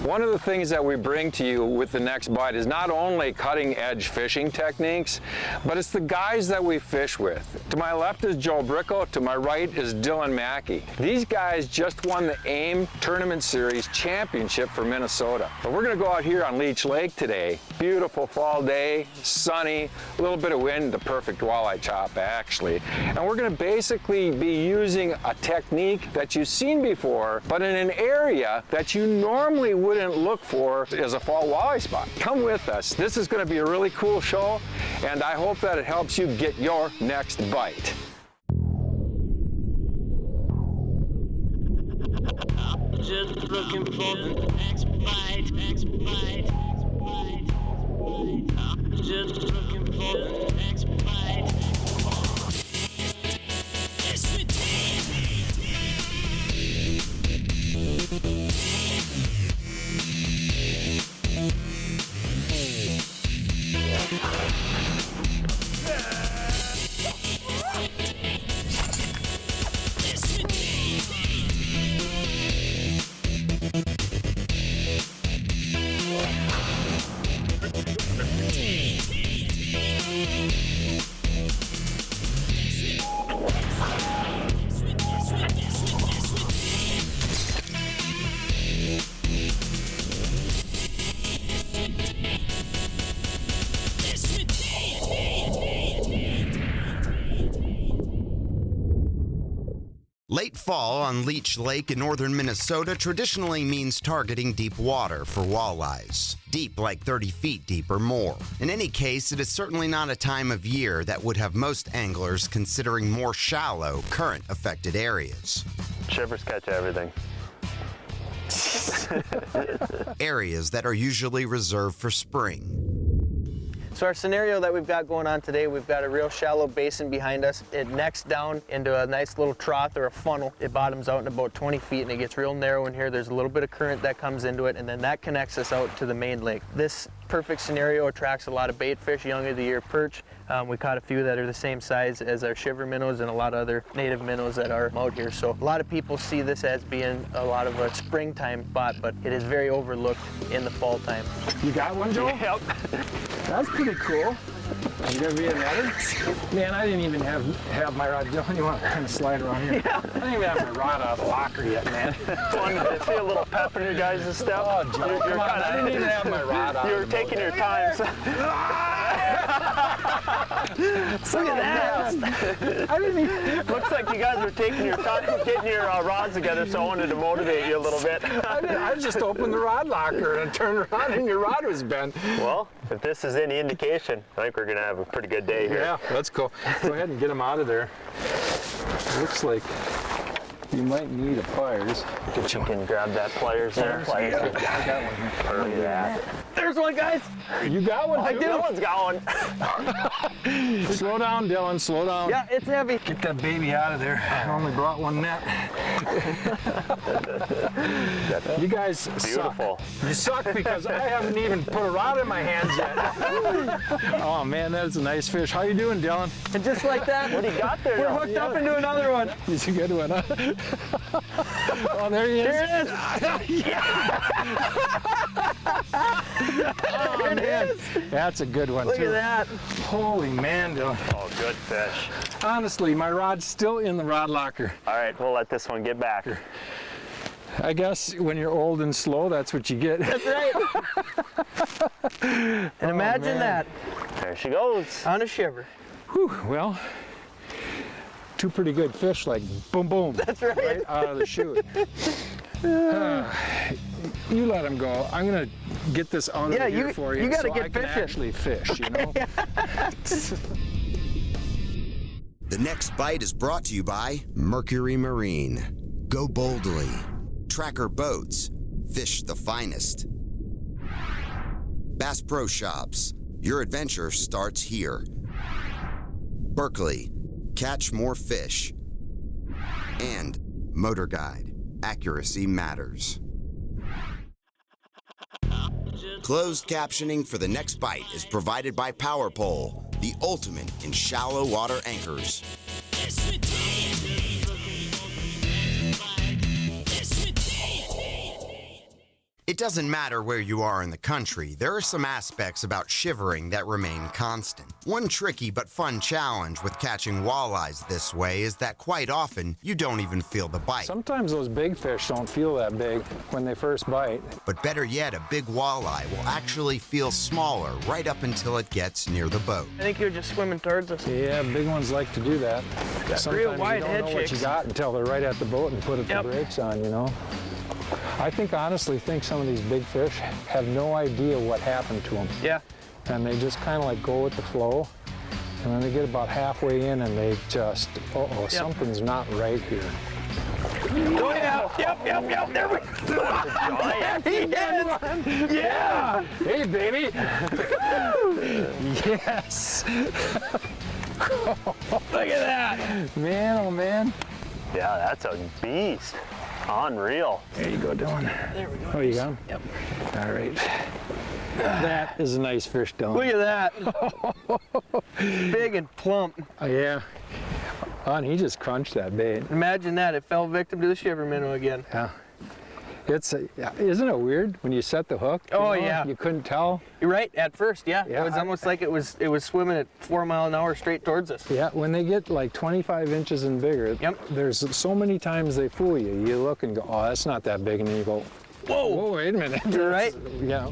One of the things that we bring to you with the next bite is not only cutting-edge fishing techniques, but it's the guys that we fish with. To my left is Joe Bricko, to my right is Dylan Maki. These guys just won the AIM Tournament Series Championship for Minnesota. But we're going to go out here on Leech Lake today. Beautiful fall day, sunny, a little bit of wind, the perfect walleye chop actually. And we're going to basically be using a technique that you've seen before, but in an area that you normally wouldn't look for as a fall walleye spot. Come with us. This is going to be a really cool show, and I hope that it helps you get your next bite. Just looking for the next bite, next bite, just looking for the next bite. Late fall on Leech Lake in northern Minnesota traditionally means targeting deep water for walleyes. Deep like 30 feet deep or more. In any case, it is certainly not a time of year that would have most anglers considering more shallow, current-affected areas. Shivers catch everything. Areas that are usually reserved for spring. So our scenario that we've got going on today, we've got a real shallow basin behind us. It necks down into a nice little trough or a funnel. It bottoms out in about 20 feet and it gets real narrow in here. There's a little bit of current that comes into it, and then that connects us out to the main lake. This perfect scenario attracts a lot of bait fish, young of the year perch. We caught a few that are the same size as our shiver minnows and a lot of other native minnows that are out here. So a lot of people see this as being a lot of a springtime spot, but it is very overlooked in the fall time. You got one, Joe? Yep. That's pretty cool. Are you gonna be another? Man, I didn't even have my rod. Dylan, you want to kind of slide around here? Yeah. I didn't even have my rod out of the locker yet, man. Wanted to see a little pep in your guys' step. Oh, Joe, come on, I didn't even have my rod out. You were taking your time. So. Look at that! I didn't even... Looks like you guys were taking your time getting your rods together, so I wanted to motivate you a little bit. I just opened the rod locker and turned around and your rod was bent. Well, if this is any indication, I think we're going to have a pretty good day here. Yeah, that's cool. Go ahead and get them out of there. Looks like you might need a pliers. You can grab that pliers there. Pliers. I got one here. Look at that. There's one, guys! You got one? I do. That one's got one. Slow down, Dylan, slow down. Yeah, it's heavy. Get that baby out of there. I only brought one net. You guys Beautiful. suck. You suck because I haven't even put a rod in my hands yet. Oh man, that's a nice fish. How you doing, Dylan? And just like that, What do you got there? we're hooked up into another one. He's a good one, huh? Oh, there he is. Here it is. Oh, man. That's a good one, Look too. at that. Holy man, Dylan. Oh, good fish. Honestly, my rod's still in the rod locker. All right, we'll let this one get back. I guess when you're old and slow, that's what you get. That's right. And imagine man. that There she goes. on a shiver. Whew, well, two pretty good fish, like boom, boom. That's right. Out of the chute. You let him go. I'm gonna get this out of here for you, you gotta so get I can fishing. actually fish, you know? The next bite is brought to you by Mercury Marine. Go boldly. Tracker Boats. Fish the Finest. Bass Pro Shops. Your adventure starts here. Berkley. Catch more fish. And MotorGuide. Accuracy matters. Closed captioning for the next bite is provided by Power Pole, the ultimate in shallow water anchors. It doesn't matter where you are in the country, there are some aspects about shivering that remain constant. One tricky but fun challenge with catching walleyes this way is that quite often you don't even feel the bite. Sometimes those big fish don't feel that big when they first bite. But better yet, a big walleye will actually feel smaller right up until it gets near the boat. I think you're just swimming towards us. Yeah, big ones like to do that. Sometimes real wide you don't head know what you shakes. got until they're right at the boat and put the Yep. brakes on, you know. I honestly think some of these big fish have no idea what happened to them. Yeah. And they just kind of like go with the flow. And then they get about halfway in and they just, something's not right here. Oh yeah. Yep. There we go. Yeah! Hey, baby! Yes! Look at that. Man, oh man. Yeah, that's a beast. Unreal. There you go, Dylan. There we go. Oh, you got him? Yep. All right. That is a nice fish, Dylan. Look at that. Big and plump. Oh, yeah. Oh, and he just crunched that bait. Imagine that. It fell victim to the shiver minnow again. Yeah. Isn't it weird when you set the hook? Oh, yeah. You couldn't tell. You're right. At first, yeah. Yeah, It was almost like it was swimming at 4 miles an hour straight towards us. Yeah, when they get like 25 inches and bigger, Yep. there's so many times they fool you. You look and go, oh, that's not that big, and then you go, whoa, wait a minute. You're right. Yeah.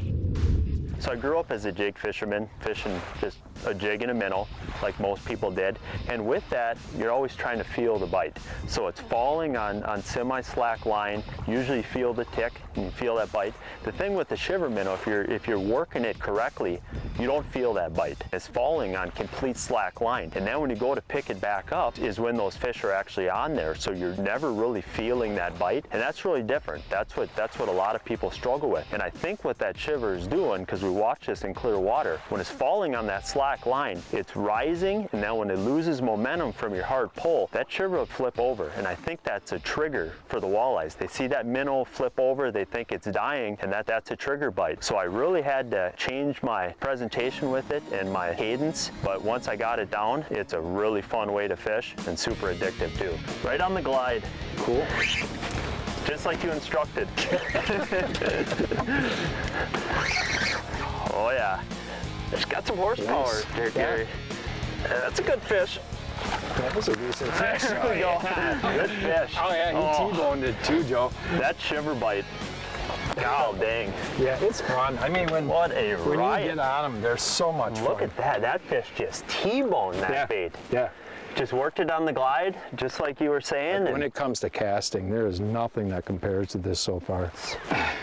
So I grew up as a jig fisherman, fishing just a jig and a minnow, like most people did. And with that, you're always trying to feel the bite. So it's falling on semi-slack line. Usually feel the tick and you feel that bite. The thing with the shiver minnow, if you're working it correctly, you don't feel that bite. It's falling on complete slack line. And then when you go to pick it back up is when those fish are actually on there. So you're never really feeling that bite. And that's really different. That's what a lot of people struggle with. And I think what that shiver is doing, because we watch this in clear water, when it's falling on that slack line, it's rising, and then when it loses momentum from your hard pull, that shiver will flip over. And I think that's a trigger for the walleyes. They see that minnow flip over, they think it's dying, and that's a trigger bite. So I really had to change my presentation with it and my cadence, but once I got it down, it's a really fun way to fish and super addictive too. Right on the glide. Cool. Just like you instructed. Oh yeah. It's got some horsepower there, Gary. That's a good fish. That was a decent fish. There we go. Good fish. Oh, yeah, he T-boned it too, Joe. That shiver bite. God dang. Yeah, it's fun. I mean, when you riot. get on them, they're so much fun. Look at that. That fish just T-boned that bait. Yeah. Just worked it on the glide, just like you were saying. When it comes to casting, there is nothing that compares to this so far.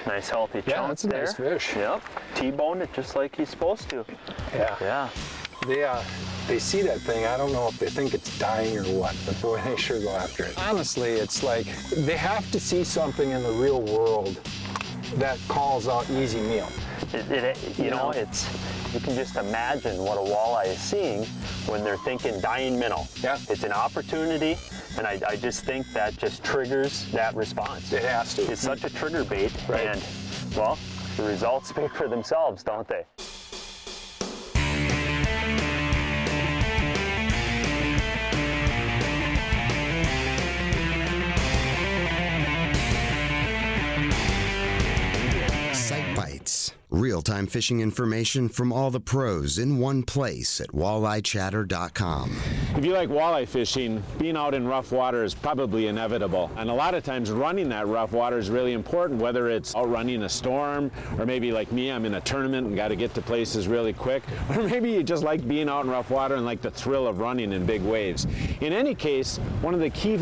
Nice healthy chunk Yeah, that's a there. nice fish. Yep. T-boned it just like he's supposed to. Yeah. Yeah. They see that thing. I don't know if they think it's dying or what, but boy, they sure go after it. Honestly, it's like they have to see something in the real world that calls out easy meal. You know, you can just imagine what a walleye is seeing when they're thinking dying minnow. Yeah. It's an opportunity, and I just think that just triggers that response. It has to. It's such a trigger bait, Right. and, well, the results speak for themselves, don't they? Sight Bites. Real-time fishing information from all the pros in one place at walleyechatter.com. If you like walleye fishing, being out in rough water is probably inevitable. And a lot of times running that rough water is really important, whether it's outrunning a storm, or maybe like me, I'm in a tournament and got to get to places really quick, or maybe you just like being out in rough water and like the thrill of running in big waves. In any case, one of the key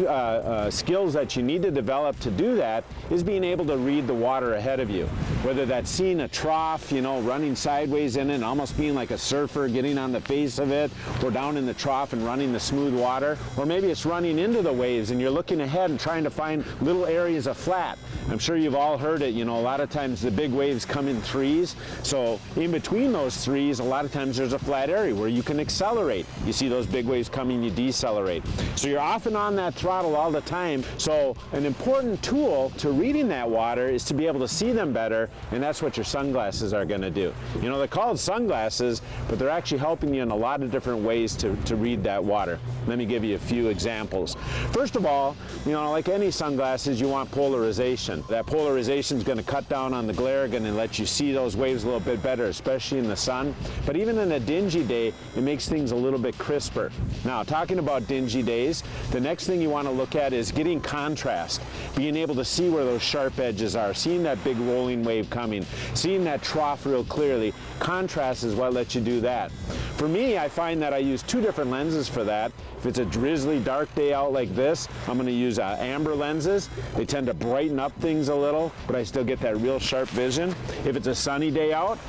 skills that you need to develop to do that is being able to read the water ahead of you. Whether that's seeing a trough, running sideways in it and almost being like a surfer, getting on the face of it, or down in the trough and running the smooth water, or maybe it's running into the waves and you're looking ahead and trying to find little areas of flat. I'm sure you've all heard it, a lot of times the big waves come in threes, so in between those threes, a lot of times there's a flat area where you can accelerate. You see those big waves coming, you decelerate. So you're off and on that throttle all the time, so an important tool to reading that water is to be able to see them better and that's what your sunglasses are going to do. You know, they're called sunglasses, but they're actually helping you in a lot of different ways to read that water. Let me give you a few examples. First of all, you know, like any sunglasses, you want polarization. That polarization is going to cut down on the glare, going to let you see those waves a little bit better, especially in the sun. But even in a dingy day, it makes things a little bit crisper. Now, talking about dingy days, the next thing you want to look at is getting contrast, being able to see where those sharp edges are, seeing that big rolling wave coming, seeing that trough real clearly. Contrast is what lets you do that. For me, I find that I use two different lenses for that. If it's a drizzly, dark day out like this, I'm going to use amber lenses. They tend to brighten up things a little, but I still get that real sharp vision. If it's a sunny day out,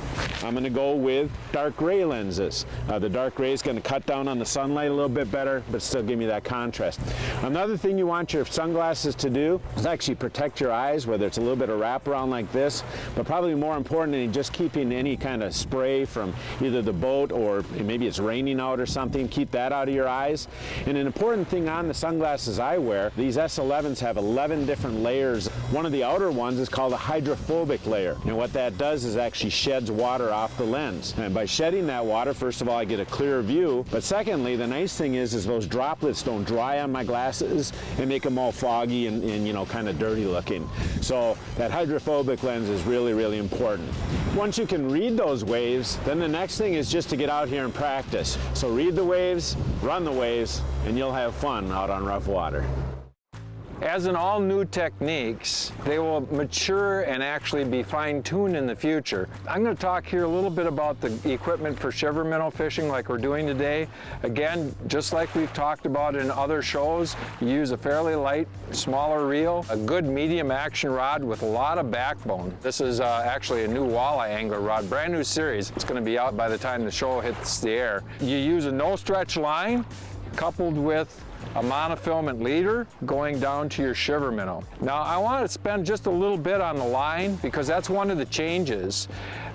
I'm going to go with dark gray lenses. The dark gray is going to cut down on the sunlight a little bit better, but still give me that contrast. Another thing you want your sunglasses to do is actually protect your eyes, whether it's a little bit of wraparound like this, but probably more importantly, just keeping any kind of spray from either the boat or maybe it's raining out or something. Keep that out of your eyes. And an important thing on the sunglasses I wear, these S11s have 11 different layers. One of the outer ones is called a hydrophobic layer. And what that does is actually sheds water off the lens. And by shedding that water, first of all, I get a clearer view. But secondly, the nice thing is those droplets don't dry on my glasses and make them all foggy and you know, kind of dirty looking. So that hydrophobic lens is really, really important. Once you can read those waves, then the next thing is just to get out here and practice. So read the waves, run the waves, and you'll have fun out on rough water. As in all new techniques, they will mature and actually be fine-tuned in the future. I'm going to talk here a little bit about the equipment for shiver minnow fishing like we're doing today. Again, just like we've talked about in other shows, you use a fairly light, smaller reel, a good medium action rod with a lot of backbone. This is actually a new walleye angler rod, brand new series. It's going to be out by the time the show hits the air. You use a no-stretch line coupled with a monofilament leader going down to your shiver minnow. Now I want to spend just a little bit on the line because that's one of the changes.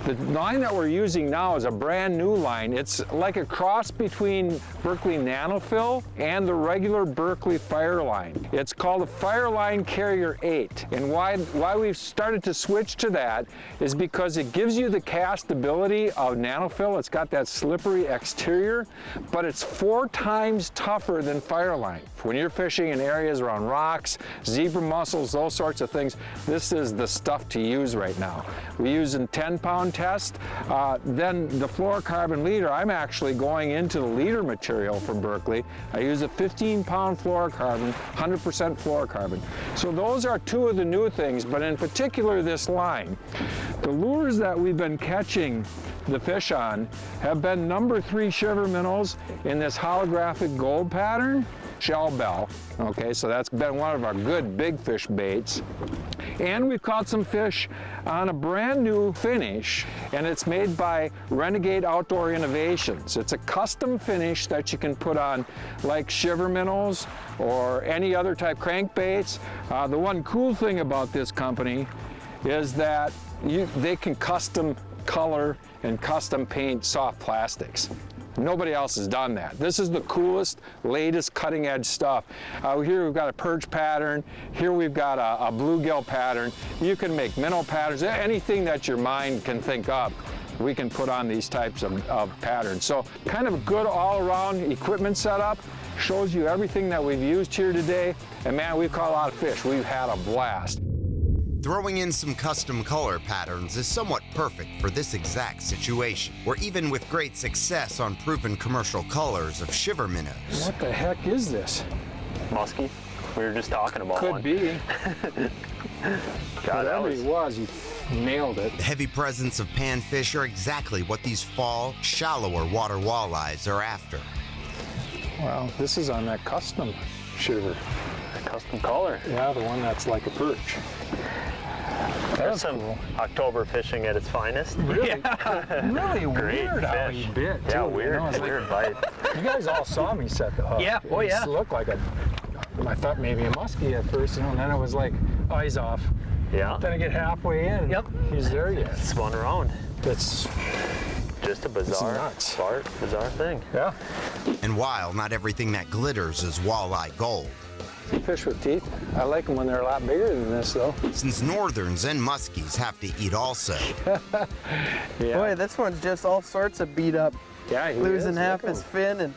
The line that we're using now is a brand new line. It's like a cross between Berkley Nanofill and the regular Berkley Fire line. It's called a Fire Line Carrier 8. And why we've started to switch to that is because it gives you the castability of Nanofill. It's got that slippery exterior, but it's 4 times tougher than Fire Line. When you're fishing in areas around rocks, zebra mussels, those sorts of things, this is the stuff to use right now. We use a 10-pound test. Then the fluorocarbon leader, I'm actually going into the leader material from Berkley. I use a 15-pound fluorocarbon, 100% fluorocarbon. So those are two of the new things, but in particular this line. The lures that we've been catching the fish on have been number 3 shiver minnows in this holographic gold pattern, shell bell. Okay, so that's been one of our good big fish baits. And we've caught some fish on a brand new finish, and it's made by Renegade Outdoor Innovations. It's a custom finish that you can put on like shiver minnows or any other type crankbaits. The one cool thing about this company is that they can custom color and custom paint soft plastics. Nobody else has done that. This is the coolest, latest cutting edge stuff. Here we've got a perch pattern. Here we've got a bluegill pattern. You can make minnow patterns, anything that your mind can think of. We can put on these types of patterns. So kind of a good all-around equipment setup. Shows you everything that we've used here today. And man, we've caught a lot of fish. We've had a blast. Throwing in some custom color patterns is somewhat perfect for this exact situation, where even with great success on proven commercial colors of shiver minnows. What the heck is this? Muskie? We were just talking about one. Could be. God, that Whatever it was, you nailed it. The heavy presence of panfish are exactly what these fall, shallower water walleyes are after. Well, this is on that custom shiver. Custom color. Yeah, the one that's like a perch. There's some cool. October fishing at its finest. Really? Yeah. Really weird how he bit, too. Yeah, weird, you know, weird bite. You guys all saw me set the hook. Yeah, oh yeah. It looked like I thought maybe a muskie at first, you know, and then I was like, oh, he's off. Yeah. Then I get halfway in. Yep. He's there yet. Spun around. That's just a bizarre thing. Yeah. And while not everything that glitters is walleye gold, Fish with teeth. I like them when they're a lot bigger than this, though. Since northerns and muskies have to eat also. Yeah. Boy, this one's just all sorts of beat up. Yeah, he Losing is. half Look at his him. fin, and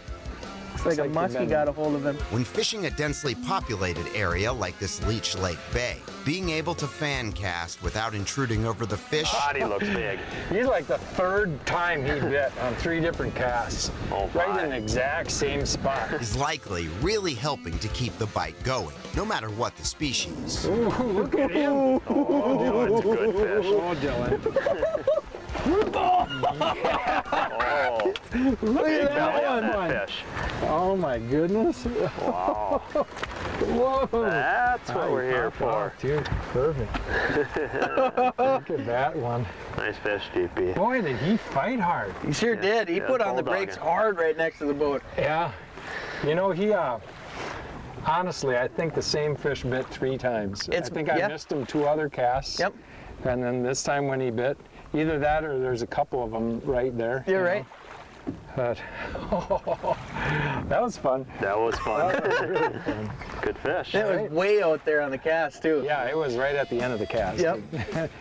looks like a like they've muskie been- got a hold of him. When fishing a densely populated area like this Leech Lake Bay, being able to fan cast without intruding over the fish Body looks big. He's like the third time he bit on 3 different casts. Oh, right my. in the exact same spot. is likely really helping to keep the bite going, no matter what the species. Ooh, look at him. Oh, Dylan's a good fish. Oh, Dylan. Oh, Look big at belly on that one. that fish. Oh my goodness. Wow. Whoa. That's what we're here for. Dude, perfect. Look at that one. Nice fish, DP. Boy, did he fight hard. He sure did. He yeah, put on the bulldogging. brakes hard right next to the boat. Yeah. You know, he, honestly, I think the same fish bit 3 times. I think I missed him 2 other casts. Yep. And then this time when he bit, either that or there's a couple of them right there. You're you know. right. But, that was fun. That was fun. That was really fun. Good fish. It was way out there on the cast, too. Yeah, it was right at the end of the cast. Yep.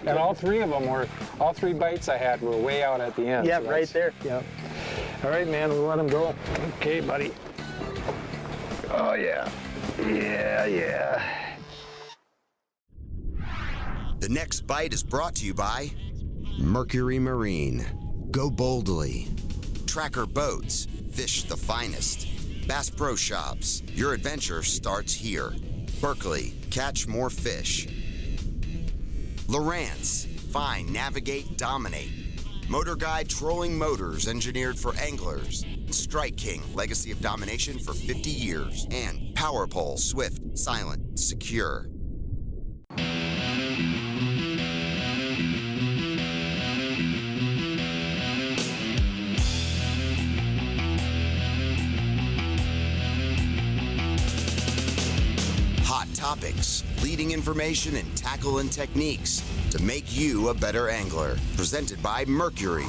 And all 3 of them were, all 3 bites I had were way out at the end. Yeah, so right there. Yep. All right, man, we'll let him go. Okay, buddy. Oh, yeah. Yeah, yeah. The next bite is brought to you by Mercury Marine. Go boldly. Tracker Boats. Fish the Finest. Bass Pro Shops. Your adventure starts here. Berkley. Catch more fish. Lowrance. Find, navigate, dominate. MotorGuide trolling motors engineered for anglers. Strike King, legacy of domination for 50 years. And Power Pole, swift, silent, secure. Hot topics, leading information, and tackle and techniques to make you a better angler. Presented by Mercury.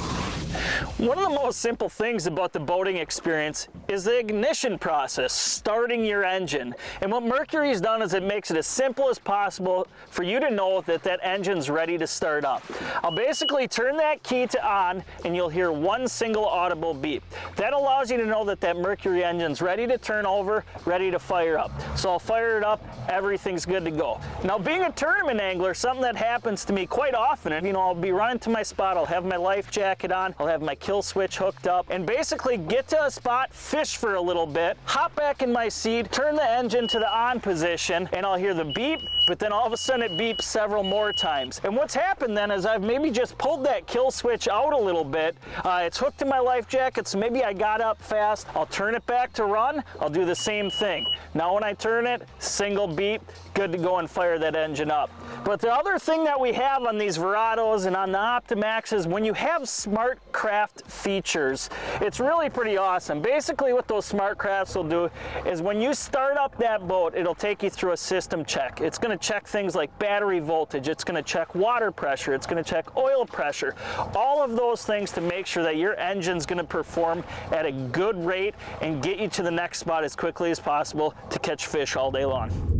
One of the most simple things about the boating experience is the ignition process, starting your engine. And what Mercury's done is it makes it as simple as possible for you to know that that engine's ready to start up. I'll basically turn that key to on and you'll hear one single audible beep. That allows you to know that that Mercury engine's ready to turn over, ready to fire up. So I'll fire it up, everything's good to go. Now, being a tournament angler, something that happens to me quite often, and I'll be running to my spot, I'll have my life jacket on, I'll have my kill switch hooked up, and basically get to a spot, fish for a little bit, hop back in my seat, turn the engine to the on position, and I'll hear the beep, but then all of a sudden it beeps several more times. And what's happened then is I've maybe just pulled that kill switch out a little bit. It's hooked to my life jacket, so maybe I got up fast. I'll turn it back to run, I'll do the same thing. Now when I turn it, single beep, good to go and fire that engine up. But the other thing that we have on these Verados and on the Optimax is when you have smart craft features, it's really pretty awesome. Basically what those smart crafts will do is when you start up that boat, it'll take you through a system check. It's going to check things like battery voltage, it's going to check water pressure, it's going to check oil pressure, all of those things to make sure that your engine's going to perform at a good rate and get you to the next spot as quickly as possible to catch fish all day long.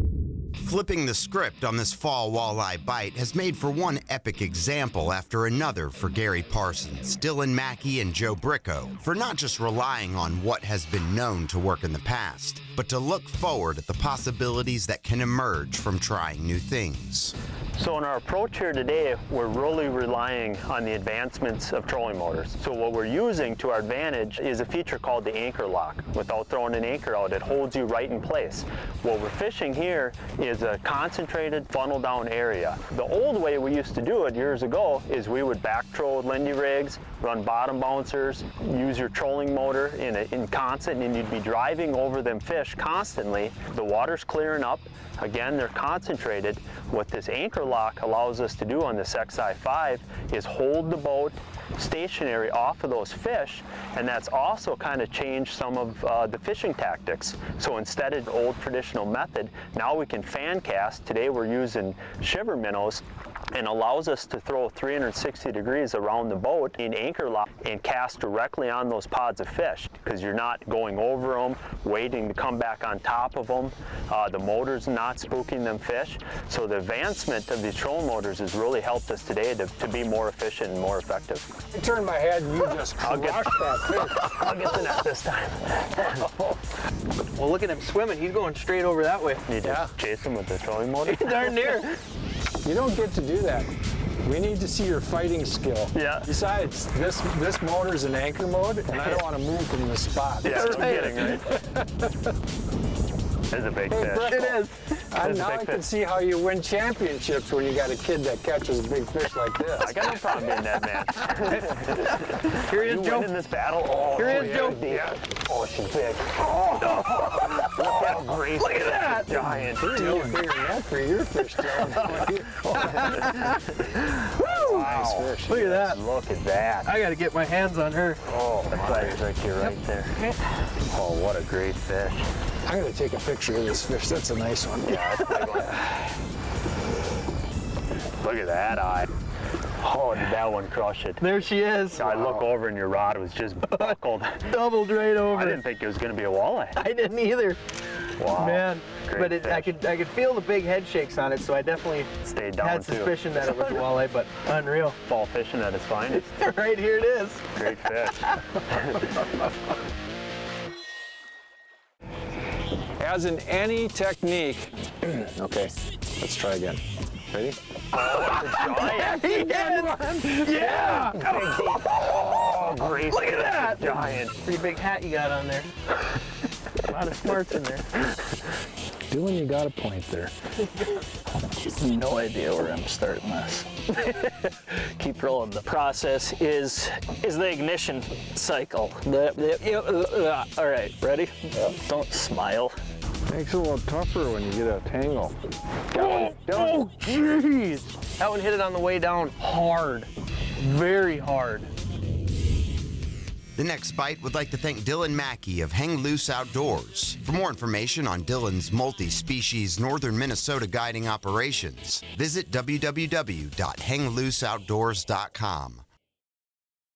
Flipping the script on this fall walleye bite has made for one epic example after another for Gary Parsons, Dylan Maki, and Joe Bricko, for not just relying on what has been known to work in the past, but to look forward at the possibilities that can emerge from trying new things. So in our approach here today, we're really relying on the advancements of trolling motors. So what we're using to our advantage is a feature called the anchor lock. Without throwing an anchor out, it holds you right in place. What we're fishing here is a concentrated funnel down area. The old way we used to do it years ago is we would back troll with Lindy rigs, run bottom bouncers, use your trolling motor in constant, and you'd be driving over them fish constantly. The water's clearing up. Again, they're concentrated. What this anchor lock allows us to do on this XI5 is hold the boat stationary off of those fish, and that's also kind of changed some of the fishing tactics. So instead of the old traditional method, now we can fan cast. Today we're using shiver minnows, and allows us to throw 360 degrees around the boat in anchor lock and cast directly on those pods of fish, because you're not going over them, waiting to come back on top of them. The motor's not spooking them fish. So the advancement of these trolling motors has really helped us today to be more efficient and more effective. I turned my head and you just crushed that fish. I'll get the net this time. Well, look at him swimming. He's going straight over that way. You just chase him with the trolling motor? Darn near. You don't get to do that. We need to see your fighting skill. Yeah. Besides, this motor's in anchor mode, and I don't want to move from the spot. Yeah, no kidding, right? It's a big fish. Bricko, It is. Now I can see how you win championships when you got a kid that catches big fish like this. I got no problem being that man. Here he is, You Joe. winning this battle? Oh, Here he is, Joe. Yeah. Oh, she's big. Oh, no. Look how graceful. Look at that. Giant. You need a bigger net for your fish, Dylan. Nice fish. Look at that. Look at that. I got to get my hands on her. Oh, the fire's like you're right there. Oh, what a great fish. I'm going to take a picture of this fish. That's a nice one. Yeah, that's a big one. Look at that eye. Oh, did that one crush it? There she is. I look over and your rod was just buckled. Doubled right over. I didn't think it was going to be a walleye. I didn't either. Wow. Man, Great but I fish. could feel the big head shakes on it, so I definitely Stayed down had too. suspicion that it was a walleye, but unreal. Fall fishing at its finest. Right here it is. Great fish. As in any technique. Okay, let's try again. Ready? Giant. Yeah! Oh, great. Look at that. Giant. Pretty big hat you got on there. A lot of smarts in there. Dylan, you got a point there. No idea where I'm starting this. Keep rolling. The process is the ignition cycle. All right, ready? Don't smile. Makes it a little tougher when you get a tangle. Oh, jeez! That one hit it on the way down hard. Very hard. The Next Bite would like to thank Dylan Maki of Hang Loose Outdoors. For more information on Dylan's multi-species northern Minnesota guiding operations, visit www.hanglooseoutdoors.com.